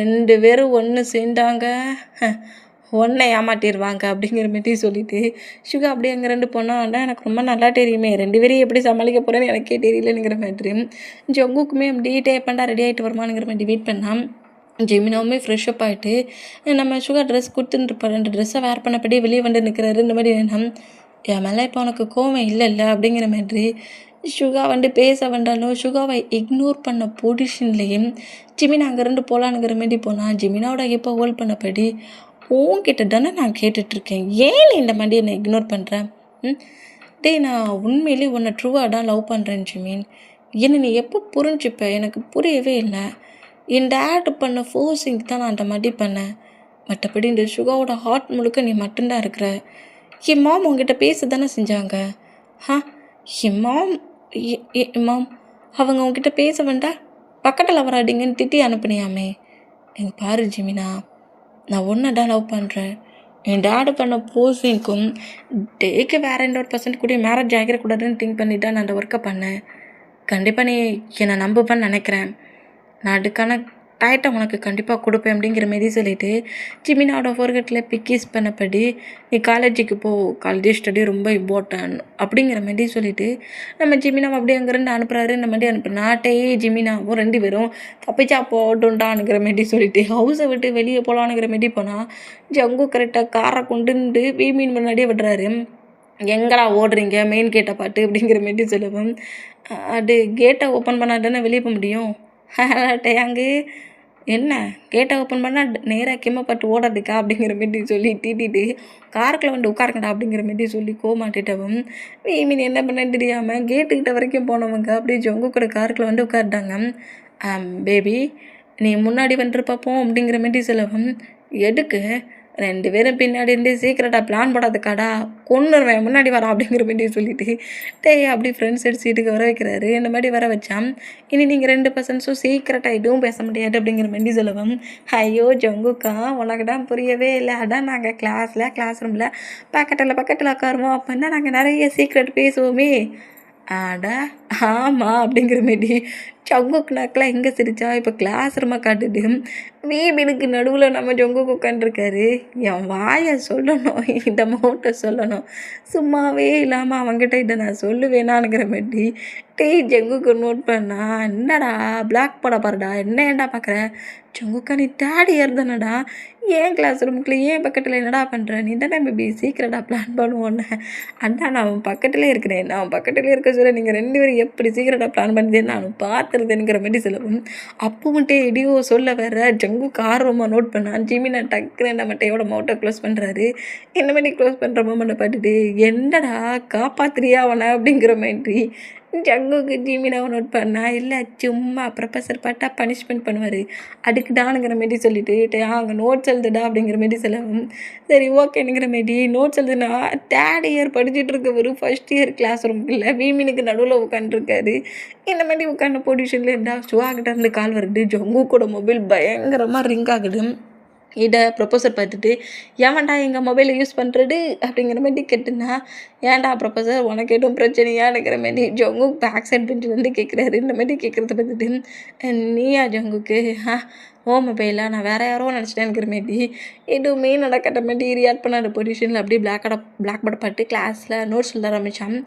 2 பேரும் ஒன்று சேர்ந்தாங்க ஒன்றை ஏமாட்டிடுவாங்க அப்படிங்கிற மாதிரி சொல்லிவிட்டு சுகா அப்படியே அங்கே 2 பொண்ணாண்டா எனக்கு ரொம்ப நல்லா தெரியுமே, 2 பேரையும் எப்படி சமாளிக்க போகிறேன்னு எனக்கே தெரியலனுங்கிற மாதிரி ஜங்குக்குமே அப்படியே டே பண்ணா ரெடி ஆகிட்டு வருமானுங்கிற மாதிரி வெயிட் பண்ணால் ஜெமினாவுமே ஃப்ரெஷ்ஷப் ஆகிட்டு நம்ம சுகா ட்ரெஸ் கொடுத்துட்டு 2 ட்ரெஸ்ஸை வேர் பண்ணப்படியே வெளியே வந்து நிற்கிறாரு. இந்த மாதிரி என் மேலே இப்போ உனக்கு கோவம் இல்லைல்ல அப்படிங்கிற மாதிரி சுகா வந்து பேச வந்தாலும் சுகாவை இக்னோர் பண்ண பொசிஷன்லேயும் ஜிமினா அங்கேருந்து போகலானுங்கிற மாதிரி போனால் ஜிமினாவோட இப்போ ஹோல்ட் பண்ணப்படி உன்கிட்ட தானே நான் கேட்டுட்ருக்கேன், ஏன் நீ இந்த மாதிரி என்னை இக்னோர் பண்ணுறேன், நான் உண்மையிலே உன்னை ட்ரூவாக தான் லவ் பண்ணுறேன் ஜிமின், என்னை நீ எப்போ புரிஞ்சுப்ப எனக்கு புரியவே இல்லை, என் டேட் பண்ண ஃபோர்ஸிங் தான் நான் அந்த மாதிரி பண்ணேன், மற்றபடி இந்த சுகாவோட ஹார்ட் முழுக்க நீ மட்டும்தான் இருக்கிற, என் மாம் உங்ககிட்ட பேச தானே செஞ்சாங்க, என் மாம் அவங்க உங்ககிட்ட பேச வேண்டாம் பக்கத்தில் வராடிங்கன்னு திட்டி அனுப்புனியாமே, எங்கள் பாரு ஜிமினா நான் ஒன்றை தான் லவ் பண்ணுறேன், என் டேடு பண்ண போஸிங்க்கும் டேக்கு வேறு எந்த ஒரு பர்சன்ட் கூட மேரேஜ் ஆகிடக்கூடாதுன்னு திங்க் பண்ணி தான் நான் அந்த ஒர்க்கை பண்ணேன், கண்டிப்பாக நீ என்னை நம்புப்பேன்னு நினைக்கிறேன், நான் அதுக்கான டயட்டை உனக்கு கண்டிப்பாக கொடுப்பேன் அப்படிங்கிற மாரி சொல்லிவிட்டு ஜிமினாவோட ஃபோர்கெட்டில் பிக்கிஸ் பண்ணப்படி நீ காலேஜுக்கு போ, காலேஜ் ஸ்டடி ரொம்ப இம்பார்ட்டன்ட் அப்படிங்கிற மாதிரி சொல்லிவிட்டு நம்ம ஜிமினாவை அப்படியே அங்கேருந்து அனுப்புகிறாரு. இந்த மாதிரி அனுப்புனா டேயே ஜிமினாவும் 2 பேரும் தப்பிச்சா போட்டுண்டானுங்கிற மாரி சொல்லிவிட்டு ஹவுஸை விட்டு வெளியே போகலானுங்கிற மாரி போனால் ஜங்கு கரெக்டாக காரை கொண்டுண்டு வீமீன் முன்னாடியே விடுறாரு. எங்கடா ஓடுறீங்க மெயின் கேட்டை பாட்டு அப்படிங்கிற மாரி சொல்லுவோம். அது கேட்டை ஓப்பன் பண்ணால் தானே வெளியே போக முடியும், டேயாங்கு என்ன கேட்டை ஓப்பன் பண்ணால் நேராக கிம்மப்பட்டு ஓடுறதுக்கா அப்படிங்கிற மாரி சொல்லி தீட்டிட்டு காருக்குள்ளே வந்து உட்காருங்கடா அப்படிங்கிற மாரி சொல்லி கோமாட்டிட்டவும் மீன் என்ன பண்ணேன்னு தெரியாமல் கேட்டுக்கிட்ட வரைக்கும் போனவங்க அப்படியே ஜொங்கு கூட காருக்குள்ளே வந்து உட்கார்ட்டாங்க. பேபி நீ முன்னாடி வந்துட்டு பார்ப்போம் அப்படிங்கிற மாரி சொல்லவும், எதுக்கு 2 பேரும் பின்னாடி இருந்து சீக்கிரட்டாக பிளான் போடாதுக்காடா கொன்னுருவேன் முன்னாடி வரான் அப்படிங்கிற மாதிரி சொல்லிட்டு டேய் அப்படி ஃப்ரெண்ட்ஸ் எடுத்து சீட்டுக்கு வர வைக்கிறாரு. இந்த மாதிரி வர வச்சான், இனி நீங்கள் 2 பர்சன்ஸும் சீக்கிரட்டாக எதுவும் பேச முடியாது அப்படிங்கிற மாதிரி சொல்லவும், ஐயோ ஜங்குக்கா உனக்கு தான் புரியவே இல்லை, அதான் நாங்கள் கிளாஸ் ரூமில் பக்கத்தில் உட்காருவோம், அப்போ தான் நாங்கள் நிறைய சீக்ரெட் பேசுவோமே, ஆடா ஆமாம் அப்படிங்கிற மாரி ஜங்குக் நாக்கில் எங்கே சிரிச்சா இப்போ கிளாஸ் ரூமை காட்டுது. வீபினுக்கு நடுவில் நம்ம ஜங்குக் உட்காந்துருக்காரு. என் வாயை சொல்லணும், இந்த மௌட்டை சொல்லணும், சும்மாவே இல்லாமல் அவங்ககிட்ட இதை நான் சொல்லுவேனானுங்கிற மாரி ஜங்குக்கு நோட் பண்ணா. என்னடா பிளாக் போட பாருடா, என்ன ஏன்டா பார்க்குற? ஜங்குக்கா நீ தேர்ட் இயர் தானடா, ஏன் கிளாஸ் ரூமுக்குள்ள ஏன் பக்கத்தில் என்னடா பண்ணுற? நீ தானே மேபி சீக்கிரட்டாக பிளான் பண்ணுவோன்னு. அண்ணா நான் அவன் பக்கத்துலேயே இருக்கிறேன், நான் பக்கத்துலேயே இருக்க சொல்ல நீங்கள் 2 பேரும் எப்படி சீக்கிரட்டாக பிளான் பண்ணுறேன்னு நான் பார்த்துருதுங்கிற மாதிரி சொல்லவும் அப்போ மட்டும் எடியோ சொல்ல வேற ஜங்குக்கு ஆர்வமாக நோட் பண்ணான். ஜிமினா டக்குன்னு நம்ம டேயோட மவுட்டை க்ளோஸ் பண்ணுறாரு. இந்த மாதிரி க்ளோஸ் பண்ணுற மோமெண்ட்டை பார்த்துட்டு என்னடா காப்பாத்துறியா அவனை அப்படிங்கிற மாதிரி ஜங்குக்கு ஜிமினாவை நோட் பண்ணா. இல்லை சும்மா ப்ரொஃபஸர் பார்த்தா பனிஷ்மெண்ட் பண்ணுவார், அதுக்குடானுங்கிற மாரி சொல்லிட்டு அங்கே நோட்ஸ் எழுதுடா அப்படிங்கிற மாரி சொல்லவும் சரி ஓகேங்கிற மாரி நோட்ஸ் எழுதுனா தேர்ட் இயர் படிச்சுட்டு இருக்க ஒரு ஃபர்ஸ்ட் இயர் கிளாஸ் ரூமுக்குள்ள வீமினுக்கு நடுவில் உட்காந்துருக்காரு. இந்த மாதிரி உட்காந்த பொசிஷனில் இருந்தா சுவாகிட்ட இருந்து கால் வருது. ஜங்குக்கோட மொபைல் பயங்கரமாக ரிங் ஆகுது. இதை ப்ரொஃபஸர் பார்த்துட்டு ஏன்டா எங்கள் மொபைலை யூஸ் பண்ணுறது அப்படிங்கிற மாதிரி கேட்டுனா, ஏன்டா ப்ரொஃபஸர் உனக்கு எதுவும் பிரச்சனையானுங்கிற மாதிரி ஜங்குக் பேக் சைட் பெஞ்சிலேருந்து கேட்குறாரு. இந்த மாதிரி கேட்குறத பார்த்துட்டு நீயா ஜங்குக்கு ஓ மொபைலாக நான் வேறு யாரோ நினச்சிட்டேங்கிற மாரி எதுவுமே நடக்கிற மாதிரி ரியாக்ட் பண்ணாத பொசிஷனில் அப்படியே பிளாக் போர்டை பாட்டு கிளாஸில் நோட்ஸ் எழுத ஆரம்பித்தான்.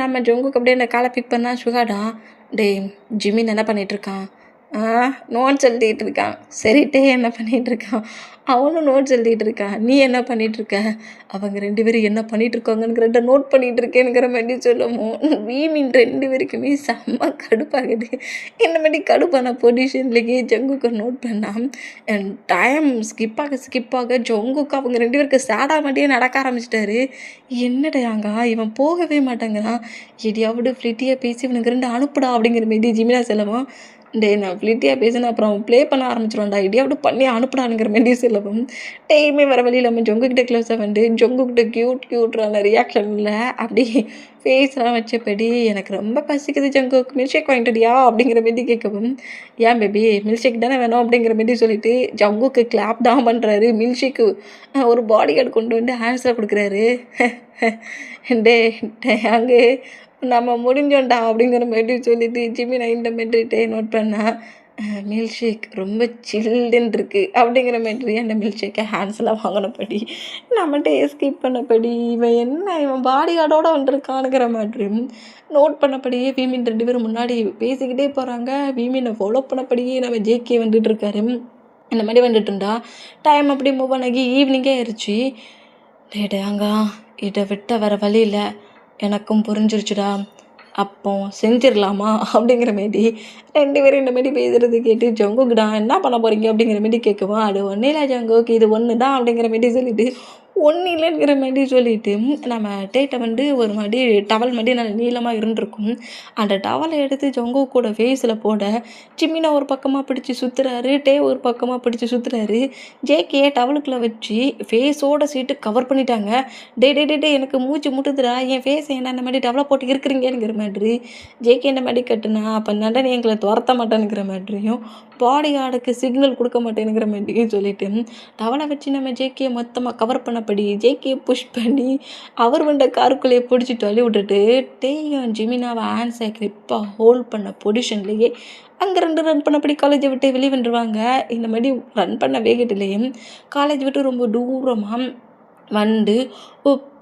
நம்ம ஜங்குக்கு அப்படியே அந்த காலை பிக் பண்ணால் சுகாடா ஜிமின் என்ன பண்ணிகிட்ருக்கான்? நோட்ஸ் எழுதிட்டு இருக்கான். சரிட்டே என்ன பண்ணிகிட்ருக்கான்? அவனும் நோட்ஸ் எழுதிட்டு இருக்கான். நீ என்ன பண்ணிகிட்ருக்க? அவங்க 2 பேரும் என்ன பண்ணிகிட்ருக்காங்கங்கிறத நோட் பண்ணிகிட்டு இருக்கேனுங்கிற மாதிரி சொல்லவும் வீமின் 2 பேருக்குமே செம்ம கடுப்பாகுது. இந்த மாதிரி கடுப்பான பொசிஷன்லேயே ஜங்குக்கு நோட் பண்ணான். டைம் ஸ்கிப்பாக ஜங்குக்கு அவங்க 2 பேருக்கு சேடாக மாட்டியே நடக்க ஆரம்பிச்சிட்டாரு. என்னடையாங்க இவன் போகவே மாட்டேங்கிறான், எதையாவது ஃப்ளிட்டியாக பேசி இவனுக்கு 2 அனுப்புடா அப்படிங்கிற மாரி ஜிமினா செல்லவும் நான் ஃப்ளிட்டியாக பேசினேன் அப்புறம் ப்ளே பண்ண ஆரம்பிச்சிடுவான்டா, இடியாவது பண்ணி அனுப்புடானுங்கிற மாரி சொல்லவும் டெய்மே வர வழியில் நம்ம ஜொங்குக்கிட்ட க்ளோஸாக வந்து ஜொங்குக்கிட்ட க்யூட்ரான ரியாக்ஷனில் அப்படி ஃபேஸ்லாம் வச்சபடி எனக்கு ரொம்ப பசிக்குது ஜங்குக், மில்க் ஷேக் வாங்கிட்டுடியா அப்படிங்கிற மாரி கேட்கவும் ஏன் பேபி மில்க் ஷேக் தானே வேணும் அப்படிங்கிற மாரி சொல்லிட்டு ஜங்குக்கு கிளாப் தான் பண்ணுறாரு. மில்க் ஷேக்கு ஒரு பாடி கார்டு கொண்டு வந்து ஹேண்ட்ஸில் கொடுக்குறாரு. அங்கே நம்ம முடிஞ்சோண்டா அப்படிங்கிற மாதிரி சொல்லிட்டு ஜிமினா இந்த மாதிரி நோட் பண்ணால் மில்க் ஷேக் ரொம்ப சில்லுன்னு இருக்குது அப்படிங்கிற மாதிரி அந்த மில்க் ஷேக்கை ஹேண்ட்ஸில் வாங்கினபடி நம்மகிட்ட எஸ்கேப் பண்ணபடி இவன் பாடி கார்டோடு வந்துருக்கானுங்கிற மாதிரி நோட் பண்ணபடியே வீமின் 2 பேரும் முன்னாடி பேசிக்கிட்டே போகிறாங்க. வீமினை ஃபாலோ பண்ணபடியே நம்ம ஜேகே வந்துட்டுருக்காரு. இந்த மாதிரி வந்துட்டு இருந்தா டைம் அப்படி மூவ் ஆகி ஈவினிங்கே ஆயிடுச்சு. டேடாங்க இதை விட்ட வர வழியில் எனக்கும் புரிஞ்சிருச்சுடா, அப்போ செஞ்சிடலாமா அப்படிங்கிற மாரி 2 பேரும் இந்த மாரி பேசுகிறது கேட்டு ஜங்குக்குடா என்ன பண்ண போகிறீங்க அப்படிங்கிற மாரி கேட்குவோம். அது ஒன்றும் இல்லை ஜங்குக்கு, இது ஒன்று தான் அப்படிங்கிற மாரி சொல்லிவிட்டு ஒன்றும் இல்லைங்கிற மாதிரி சொல்லிவிட்டு நம்ம டேட்டை வந்து ஒரு மாதிரி டவல் மாதிரி நல்ல நீளமாக இருந்திருக்கும். அந்த டவலை எடுத்து ஜங்குக்கோட ஃபேஸில் போட ஜிமினா ஒரு பக்கமாக பிடிச்சி சுற்றுறாரு, ஒரு பக்கமாக பிடிச்சி சுற்றுறாரு. ஜேகே டவலுக்குள்ளே வச்சு ஃபேஸோட சீட்டு கவர் பண்ணிட்டாங்க. டே எனக்கு மூச்சு முட்டுதுடா, என் ஃபேஸை என்ன இந்த மாதிரி டவலை போட்டு இருக்கிறீங்கிற மாதிரி ஜேகே இந்த மாதிரி கட்டுனா அப்போ நடனே எங்களை துரத்த மாட்டேனுங்கிற மாதிரியும் பாடி கார்டுக்கு சிக்னல் கொடுக்க மாட்டேனுங்கிற மாதிரியும் சொல்லிட்டு டவலை வச்சு நம்ம ஜேகே மொத்தமாக கவர் பண்ணபடி ஜேகே புஷ் பண்ணி அவர் வந்த காருக்குள்ளேயே பிடிச்சி தள்ளி விட்டுட்டு டேயும் ஜிமினாவை ஹேண்ட்ஸை கிரிப்பாக ஹோல்ட் பண்ண பொசிஷன்லேயே அங்கே ரன் பண்ணபடி காலேஜை விட்டு வெளியே வந்துடுவாங்க. இந்த மாதிரி ரன் பண்ண வேகத்துலேயும் காலேஜ் விட்டு ரொம்ப தூரமாக வந்து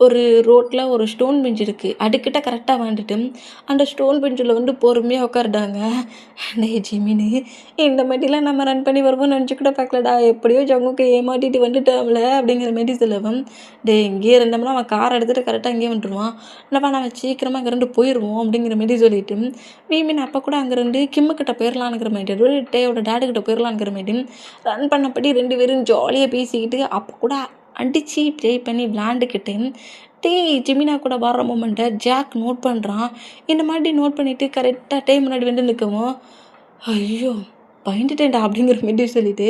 ஒரு ரோட்டில் ஒரு ஸ்டோன் பெஞ்ச் இருக்குது, அதுக்கிட்ட கரெக்டாக வந்துட்டு அந்த ஸ்டோன் பெஞ்சில் வந்து பொறுமையாக உட்காருடாங்க. ஜிமினு இந்த மாதிரிலாம் நம்ம ரன் பண்ணி வருவோம்னு நினச்சி கூட பார்க்கலடா, எப்படியோ ஜங்குக்கு ஏமாட்டிட்டு வந்துட்டோம்ல அப்படிங்கிற மாரி சொல்லவும் இங்கேயே இருந்தோம்னா அவன் கார் எடுத்துகிட்டு கரெக்டாக இங்கேயே வந்துடுவான், இல்லைப்பா நம்ம சீக்கிரமாக அங்கே போயிடுவோம் அப்படிங்கிற மாரி சொல்லிட்டு வீமின் அப்போ கூட அங்கே கிம்முக்கிட்ட போயிடலான்னுங்கிற மாதிரி டேயோட டேடுக்கிட்ட போயிடலான்னுங்கிற மாதிரி ரன் பண்ணபடி 2 பேரும் ஜாலியாக பேசிக்கிட்டு அப்போ கூட அடித்து ப்ளே பண்ணி விளாண்டுக்கிட்டேன். ஜிமினா கூட வர்ற மூமெண்ட்டை ஜாக் நோட் பண்ணுறான். இந்த மாதிரி நோட் பண்ணிவிட்டு கரெக்டாக முன்னாடி வந்து நிற்கவும் ஐயோ பயந்துட்டேன்டா அப்படிங்கிற மாரி சொல்லிவிட்டு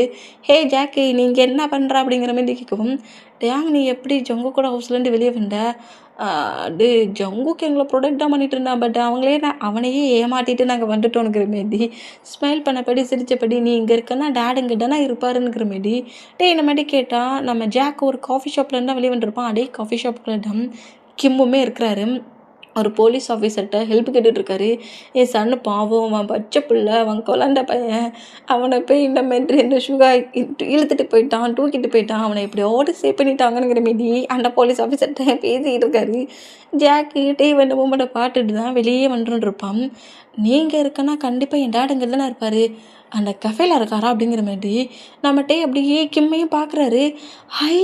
ஹே ஜாக்கு நீங்கள் என்ன பண்ணுற அப்படிங்கிற மாரி கேட்கவும் நீ எப்படி ஜங்கு கூட ஹவுஸ்லேருந்து வெளியே வந்த? ஜங்குக்கு எங்களை ப்ரொடெக்ட் தான் பண்ணிட்டு இருந்தான், பட் அவனையே ஏமாட்டிட்டு நாங்கள் வந்துட்டோங்கிற மாரி ஸ்மைல் பண்ணபடி சிரித்தபடி நீ இங்கே இருக்கன்னா டேட் தானே இருப்பாருங்கிற மாரி இந்த மாதிரி கேட்டால் நம்ம ஜாக் ஒரு காஃபி ஷாப்பில் இருந்தால் வெளியே வந்துருப்பான். காஃபி ஷாப்புக்குள்ள தான் கிம்முமே இருக்கிறாரு. ஒரு போலீஸ் ஆஃபீஸர்கிட்ட ஹெல்ப் கேட்டுட்ருக்காரு. என் சன்னு பாவம், அவன் பச்சை பிள்ளை, அவன் குழந்த பையன், அவனை போய் இந்த மாதிரி இந்த சுகா இழுத்துட்டு போயிட்டான், தூக்கிட்டு போயிட்டான், அவனை எப்படியாவது சேவ் பண்ணிட்டாங்கங்கிற மீதி அந்த போலீஸ் ஆஃபீஸர்கிட்ட பேசிக்கிட்டு இருக்காரு. ஜாக்கு டேவ் இந்த மூமெண்ட்டை பார்த்துட்டு தான் வெளியே வந்துட்டு இருப்பான். நீங்கள் இருக்கன்னா கண்டிப்பாக என் டேட் இங்கே தானே இருப்பார், அந்த கஃபேல இருக்காரா அப்படிங்கிற மாதிரி நம்ம டே அப்படியே கிம்மையும் பார்க்குறாரு. ஹை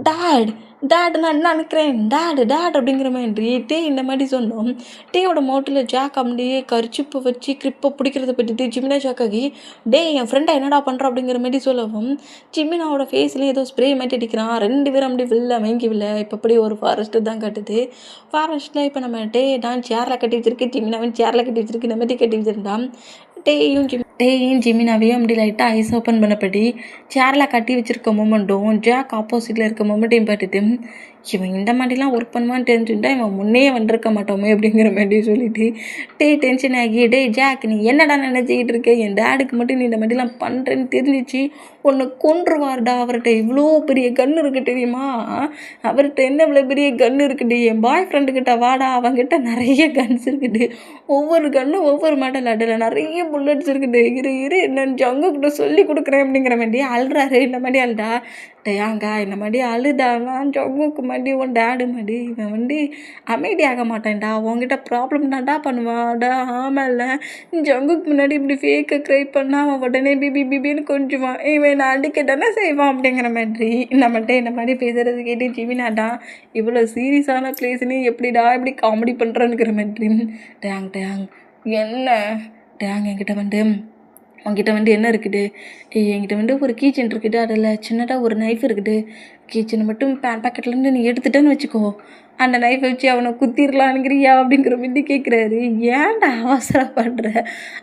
டேட் டேட் நான் என்ன நினைக்கிறேன், டேட் அப்படிங்கிற மாதிரி டே இந்த மாதிரி சொன்னோம். டேயோட மோட்டில் ஜாக் அப்படியே கரிச்சிப்பை வச்சு கிரிப்பை பிடிக்கிறத பற்றிட்டு ஜிமினா ஜாக்காகி டே என் ஃப்ரெண்டை என்னடா பண்ணுறோம் அப்படிங்கிற மாதிரி சொல்லவும் ஜிமினாவோட ஃபேஸ்லேயும் ஏதோ ஸ்ப்ரே மாட்டி அடிக்கிறான். 2 பேரும் அப்படி மேங்கி இப்போ அப்படி ஒரு ஃபாரஸ்ட்டு தான் காட்டுது. ஃபாரஸ்ட்டில் இப்போ நம்ம டே நான் சேரில் கட்டி வச்சிருக்கு, ஜிமினாவின் சேரில் கட்டி வச்சிருக்கு, இந்த மாதிரி கட்டி வச்சிருந்தான். டேயும் ஜிமினாவையும் அப்படி லைட்டாக ஐஸ் ஓப்பன் பண்ணப்படி சேரில் கட்டி வச்சுருக்க மூமெண்ட்டும் ஜாக் ஆப்போசிட்டில் இருக்க மூமெண்ட்டையும் பார்த்துட்டு இவன் இந்த மாதிரிலாம் ஒர்க் பண்ணுவான்னு தெரிஞ்சுட்டா இவன் முன்னே வந்திருக்க மாட்டோமே அப்படிங்கிற மாதிரி சொல்லிட்டு டென்ஷன் ஆகி ஜாக் நீ என்னடா நினச்சிக்கிட்டு இருக்க, என் டேடுக்கு மட்டும் நீ இந்த மாதிரிலாம் பண்ணுறேன்னு தெரிஞ்சிச்சு ஒன்று கொன்றுவார்டா, அவர்கிட்ட இவ்வளோ பெரிய கன்று இருக்குது தெரியுமா, அவர்கிட்ட என்ன இவ்வளோ பெரிய கன்று இருக்குது, என் பாய் ஃப்ரெண்டுக்கிட்ட வாடா, அவங்ககிட்ட நிறைய கன்ஸ் இருக்குது, ஒவ்வொரு கன்னும் ஒவ்வொரு மாடல் அதில் நிறைய புல்லட்ஸ் இருக்குது, இரு நான் ஜங்குக்கிட்ட சொல்லி கொடுக்குறேன் அப்படிங்கிற மாதிரி அழுறாரு. இந்த மாதிரி அழுதா டேயாங்க இந்த மாதிரி அழுதானா ஜங்குக்கு மாதிரி உன் டேடு மாதிரி இவன் அமைதியாக மாட்டேன்டா, உங்ககிட்ட ப்ராப்ளம் தான்டா பண்ணுவான்டா. ஆமாம்ல ஜங்குக்கு முன்னாடி இப்படி ஃபேக்கை க்ரை பண்ணால் அவன் உடனே பிபின்னு கொஞ்சுவான், இவன் நான் அடிக்கட்டானே செய்வான் அப்படிங்கிற மாதிரி நம்மகிட்ட இந்த மாதிரி பேசுகிறது கேட்டு ஜிமினாடா இவ்வளோ சீரியஸான பிளேஸ்னு எப்படிடா இப்படி காமெடி பண்ணுறான்னுங்கிற மாதிரி டேங் என்ன டேங் உங்ககிட்ட என்ன இருக்குது, என்கிட்ட ஒரு கீச்சன் இருக்குது, அதில் சின்னதாக ஒரு நைஃப் இருக்குது, கீச்சனை மட்டும் பாக்கெட்லேருந்து நீ எடுத்துட்டேன்னு வச்சுக்கோ, அந்த நைஃபை வச்சு அவனை குத்திடலான்னுங்கிறியா அப்படிங்கிற மாதிரி கேட்குறாரு. ஏன்டா அவசரப்படுற,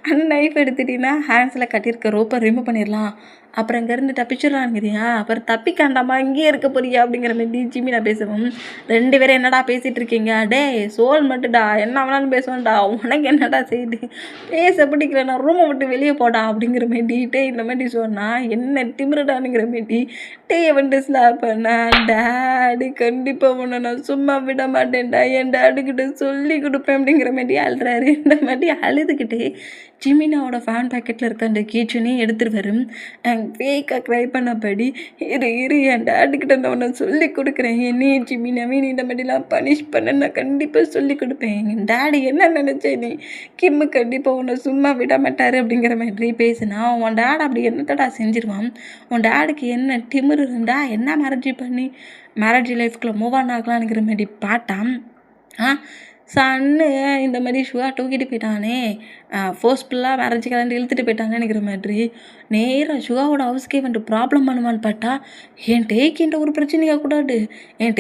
அந்த நைஃப் எடுத்துட்டீங்கன்னா ஹேண்ட்ஸில் கட்டியிருக்க ரோப்பை ரிமூவ் பண்ணிடலாம், அப்புறம் இங்கேருந்து தப்பிச்சிடலான்ங்கிறியா, அப்புறம் தப்பிக்காண்டாமா இங்கேயே இருக்க போறியா அப்படிங்கிற மாதிரி ஜிமினா பேசுவோம். 2 பேரும் என்னடா பேசிகிட்டு இருக்கீங்க, சோல் மட்டும்டா என்ன வேணாலும் பேசுவேன்டா, உனக்கு என்னடா செய்யுது, பேச பிடிக்கல நான் ரூமை விட்டு வெளியே போடா அப்படிங்கிற மாதிரி இந்த மாதிரி சொன்னால் என்ன திமிரடானுங்கிற மாதிரி ஸ்லாப் பண்ணா டேடி கண்டிப்பாக உன்னை நான் சும்மா விட மாட்டேன்டா, என் டேடுக்கிட்ட சொல்லி கொடுப்பேன் அப்படிங்கிற மாதிரி அழுறாரு. இந்த மாதிரி அழுதுகிட்டே ஜிமினாவோட ஃபேன் பேக்கெட்டில் இருக்க அந்த கீச்சனையும் எடுத்துகிட்டு ஃபேக்காக க்ரை பண்ணபடி இரு என் டேடுக்கிட்ட நான் உன்னை சொல்லி கொடுக்குறேன், என்னையே ஜிமினாவே நீ இந்த மாதிரிலாம் பனிஷ் பண்ண நான் கண்டிப்பாக சொல்லி கொடுப்பேன், என் டேடி என்ன நினச்சேன் நீ கிம்மு கண்டிப்பாக உன்னை சும்மா விட மாட்டார் அப்படிங்கிற மாதிரி பேசுனா உன் டேட் அப்படி என்னத்தடா செஞ்சிருவான், உன் டேடுக்கு என்ன திமிரு இருந்தா என்ன மேரேஜ் லைஃப்குள்ளே மூவ் ஆன் ஆகலான்னுங்கிற மாதிரி பாட்டான். சன்னு இந்த மாதிரி ஷுவா தூக்கிட்டு போயிட்டானே, ஃபோர்ஸ்ஃபுல்லாக மேரேஜ் கலந்து இழுத்துட்டு போயிட்டான்னு நினைக்கிற மாதிரி நேராக ஷுவாவோட ஹவுஸ்க்கே வந்துட்டு ப்ராப்ளம் பண்ணுவான்னு பார்த்தா என் டேக்கின்ற ஒரு பிரச்சனையாக கூடாது, என்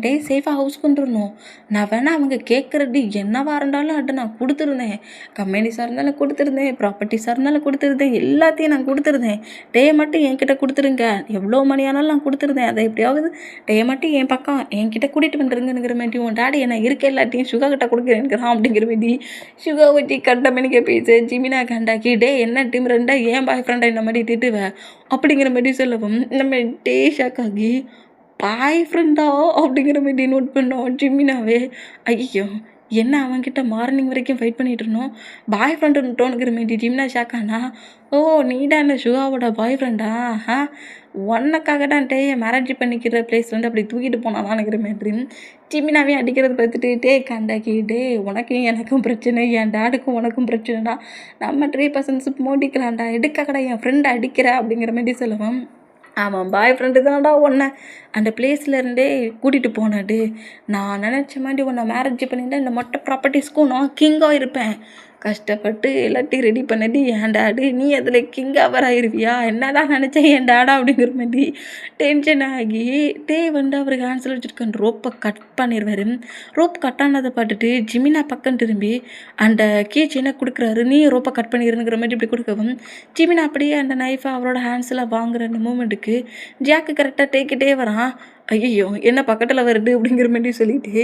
டே சேஃபாக ஹவுஸ்க்கு வந்துடணும், நான் வேணா அவங்க கேட்குறது என்னவாக இருந்தாலும் அதை நான் கொடுத்துருந்தேன், கம்பெனிஸாக இருந்தாலும் கொடுத்துருந்தேன், ப்ராப்பர்ட்டிஸாக இருந்தாலும் கொடுத்துருந்தேன், எல்லாத்தையும் நான் கொடுத்துருந்தேன், டே மட்டும் என்கிட்ட கொடுத்துருங்க, எவ்வளோ மணி ஆனாலும் நான் கொடுத்துருந்தேன், அதை எப்படியாவது டே மட்டும் என் பக்கம் என்கிட்ட கூட்டிகிட்டு வந்துருங்கிற மாதிரி உன் டேடி என்ன இருக்க எல்லாத்தையும் சுகா கிட்ட கொடுக்குறேன்னுக்கிறான் அப்படிங்கிற மாதிரி சுகா வச்சு கட்ட மணிக்க பேச ஜிமினா கண்டாக்கி என்ன டீம் ரெண்டா ஏன் பாய் ஃப்ரெண்டை இந்த மாதிரி திட்டுவேன் அப்படிங்கிற மாதிரி சொல்லவும் நம்ம ஷாக்காகி பாய் ஃப்ரெண்டா அப்படிங்கிற மாதிரி நோட் பண்ணோம். ஜிமினாவே ஐயோ என்ன அவன்கிட்ட மார்னிங் வரைக்கும் ஃபைட் பண்ணிகிட்டு இருந்தோம், பாய் ஃப்ரெண்டுன்ட்டோனுங்கிற மாதிரி ஜிமினா ஷாக்கானா ஓ நீடா என்ன சுகாவோட பாய் ஃப்ரெண்டா, ஒன்னக்காக தான் மேரேஜ் பண்ணிக்கிற பிளேஸ் அப்படி தூக்கிட்டு போனானானுங்கிற மாதிரி ஜிமினாவே அடிக்கிறது பார்த்துட்டு கண்டாக்கி உனக்கும் எனக்கும் பிரச்சனை, என் டேடுக்கும் உனக்கும் பிரச்சனைடா, நம்ம 3% மோட்டிக்கலாம்டா, எடுக்கக்கடா என் ஃப்ரெண்டை அடிக்கிற அப்படிங்கிற மாதிரி சொல்லுவோம். ஆமாம் பாய் ஃப்ரெண்டு தானடா உன்னை அந்த பிளேஸ்லேருந்தே கூட்டிகிட்டு போனாடு, நான் நினச்ச மாதிரி உன்னை மேரேஜ் பண்ணியிருந்தேன் இந்த மொட்டை ப்ராப்பர்ட்டிஸ்க்கும் நான் கிங்காக இருப்பேன், கஷ்டப்பட்டு எல்லாத்தையும் ரெடி பண்ணது என் டேடு, நீ அதில் கிங்காக ஆயிருவியா, என்னடா நினச்சேன் என் டேடா அப்படிங்கிற மாதிரி டென்ஷன் ஆகி அவருக்கு ஆன்சர் வச்சுருக்கேன் ரோப்பை கட் பண்ணிடுவார். ரோப் கட் ஆனதை பார்த்துட்டு ஜிமினா பக்கம் திரும்பி அந்த கீச்சனை கொடுக்குறாரு, நீ ரோப்பை கட் பண்ணிடுங்கிற மாதிரி இப்படி கொடுக்கவும் ஜிமினா அப்படியே அந்த நைஃபை அவரோட ஹேண்ட்ஸில் வாங்குற அந்த மூமெண்ட்டுக்கு ஜாக்கு கரெக்டாக டேக்கிட்டே வரான். ஐயோ என்ன பக்கத்தில் வருது அப்படிங்கிற மாதிரி சொல்லிட்டு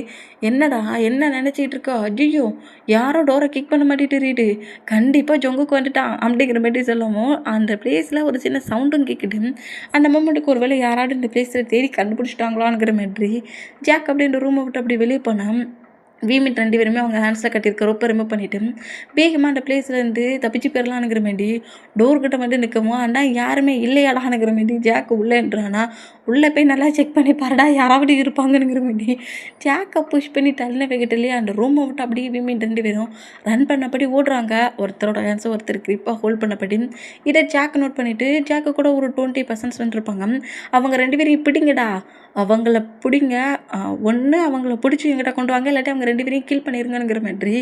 என்னடா என்ன நினச்சிக்கிட்டு இருக்கா, ஐயோ யாரோ டோரை கிக் பண்ண மாட்டேட்டு கண்டிப்பாக ஜொங்குக்கு வந்துட்டான் அப்படிங்கிற மாதிரி சொல்லவும் அந்த பிளேஸில் ஒரு சின்ன சவுண்டும் கேட்குது. அந்த மூமெண்ட்டுக்கு ஒரு வேளை யாராவது இந்த பிளேஸில் தேடி கண்டுபிடிச்சிட்டாங்களாங்கிற மாதிரி ஜாக் அப்படின்ற ரூமை விட்டு அப்படி வெளியே போனால் வீமிட் 2 பேருமே அவங்க ஹேண்ட்ஸில் கட்டியிருக்க ரோப்பை ரிமூவ் பண்ணிவிட்டு வேகமாக அந்த பிளேஸ்லேருந்து தப்பிச்சு போயிடலான்னுங்கிற மாரி டோர்கிட்ட மட்டும் நிற்கவும் ஆனால் யாருமே இல்லையாடானுங்கிற மாரி ஜாக் உள்ளேன்றானா உள்ளே போய் நல்லா செக் பண்ணி பாருடா யாராவது இருப்பாங்கங்கிற மாரி ஜாக்கை புஷ் பண்ணி தள்ளின வைக்கிட்டலையே அந்த ரூமை விட்டு அப்படியே வீமிட் 2 பேரும் ரன் பண்ணபடி ஓடுறாங்க. ஒருத்தரோட ஹேண்ட்ஸை ஒருத்தர் கிரிப்பாக ஹோல்ட் பண்ணபடி இதை ஜாக் நோட் பண்ணிவிட்டு ஜாக்கு கூட ஒரு 20% வந்துருப்பாங்க. அவங்க 2 பேரும் பிடிங்கடா, அவங்கள பிடிங்க, ஒன்று அவங்கள பிடிச்சி எங்கிட்ட கொண்டு வாங்க, இல்லாட்டி அவங்க 2 பேரையும் கில் பண்ணிருங்கிற மாதிரி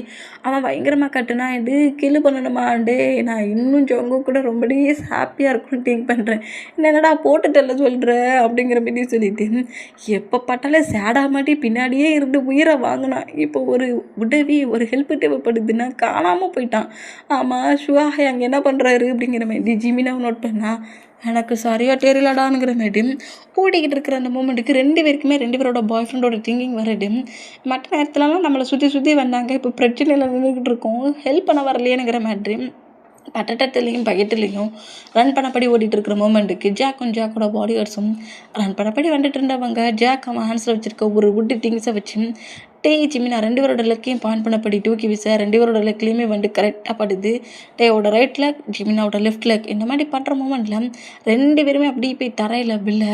அவன் பயங்கரமாக கட்டுனா இது கில் பண்ணணுமா டே, நான் இன்னும் ஜோங்க கூட ரொம்ப டேஸ் ஹாப்பியாக இருக்கும்னு திங்க் பண்ணுறேன், என்னடா போட்டுட்டல சொல்கிற அப்படிங்கிற மாதிரி சொல்லிட்டு எப்போ பார்த்தாலும் சேடாக மாட்டி பின்னாடியே இருந்து உயிரை வாங்கினான். இப்போ ஒரு உதவி ஒரு ஹெல்ப் தேவைப்படுதுன்னா காணாமல் போயிட்டான். ஆமாம் ஷுவாஹை அங்கே என்ன பண்ணுறாரு அப்படிங்கிற மாதிரி ஜிமினாவை நோட் பண்ணா எனக்கு சரியாக தெரியலடானுங்கிற மாரி ஓடிக்கிட்டு இருக்கிற அந்த மூமெண்ட்டுக்கு 2 பேருக்குமே 2 பேரோட பாய் ஃப்ரெண்டோட திங்கிங் வருது. மற்ற நேரத்துலலாம் நம்மளை சுற்றி வந்தாங்க, இப்போ பிரச்சனையில் நின்றுக்கிட்டு இருக்கோம், ஹெல்ப் பண்ண வரலையேனுங்கிற மாதிரி பட்டட்டத்துலேயும் பக்கெட்டுலேயும் ரன் பண்ணப்படி ஓடிட்டு இருக்கிற மூமெண்ட்டுக்கு ஜாக்கோட பாடி கார்ட்ஸும் ரன் பண்ணப்படி வந்துட்டு இருந்தவங்க ஜாக் அவன் ஹேண்ட்ஸில் வச்சுருக்க ஒரு வுட்டு திங்ஸை வச்சு ஜிமினா 2 பேரோட லெக்கையும் பான் பண்ணப்படி தூக்கி வீச 2 பேரோட லெக்லேயுமே வந்து கரெக்டாக படுது. டேயோட ரைட் லெக் ஜிமினாவோட லெஃப்ட் லெக் இந்த மாதிரி பண்ணுற மூமெண்ட்டில் 2 பேருமே அப்படியே போய் தரையில் வில்ல